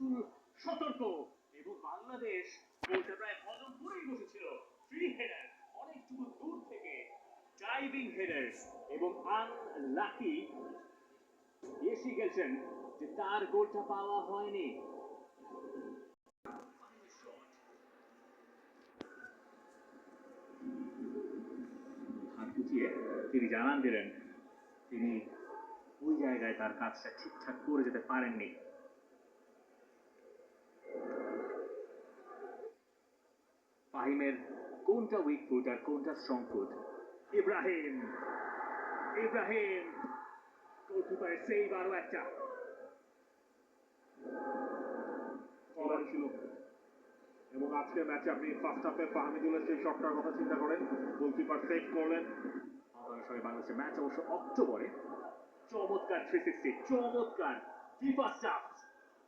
পুতুল সতর্ক এবং বাংলাদেশ গোলটা প্রায় হজম করেই বসেছিল। ফ্রি হেডার অনেকটুকু দূর থেকে ডাইভিং হেডার এবং আনলাকি এসে গেছেন যে তার গোলটা পাওয়া হয়নি। হাত গুটিয়ে তিনি জানান দিলেন তিনি ওই জায়গায় তার কাজটা ঠিকঠাক করে যেতে পারেননি। ফাহিমের কোনটা উইক ফুট আর কোনটা স্ট্রং ফুট? ইব্রাহিম ইব্রাহিম গোলকিপারের সেভ আরো একটা। ছিল এবং আজকের ম্যাচে আপনি ফার্স্ট হাফে ফাহমিদুলের সেই শটটার কথা চিন্তা করেন, গোলকিপার সেভ করলেন। বাংলাদেশের ম্যাচ অবশ্য অক্টোবরে। চমৎকার 360, চমৎকার ফিফা স্টাফ।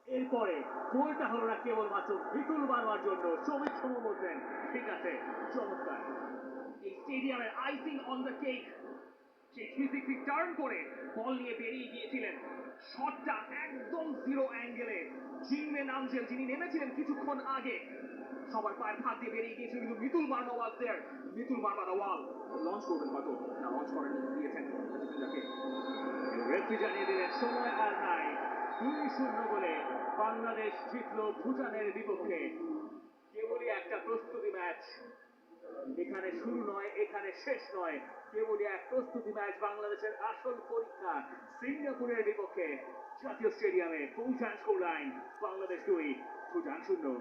এরপরে গোলটা হলো না কেবলমাত্র বিপুল মারওয়ার জন্য। শ্রমিক সমর বলছেন ঠিক আছে, চমৎকার। এই স্টেডিয়ামের আইসিং অন দ্য কেক। সেই 360 টার্ন করে বল নিয়ে বেরিয়ে গিয়েছিলেন। শটটা একদম জিরো অ্যাঙ্গেলে জিংমে নামজেল যিনি নেমেছিলেন কিছুক্ষণ আগে সবার পায়ের ফাঁক দিয়ে বেরিয়ে গিয়েছিল, কিন্তু Mitul Marma was there. Mitul Marma the wall launch করবেন হয়তো, না লঞ্চ করেন দিয়েছেন ডিফেন্ডারকে। রেফারি জানিয়ে দিলেন সময় আর নাই। 2-0 বলে বাংলাদেশ জিতল ভুটানের বিপক্ষে। কেবলই একটা প্রস্তুতি ম্যাচ, এখানে শুরু নয়, এখানে শেষ নয়, কেবলই এক প্রস্তুতি ম্যাচ। বাংলাদেশের আসল পরীক্ষা সিঙ্গাপুরের বিপক্ষে জাতীয় স্টেডিয়ামে। পৌঁছান স্কোর লাইন বাংলাদেশ 2 ভুটান 0।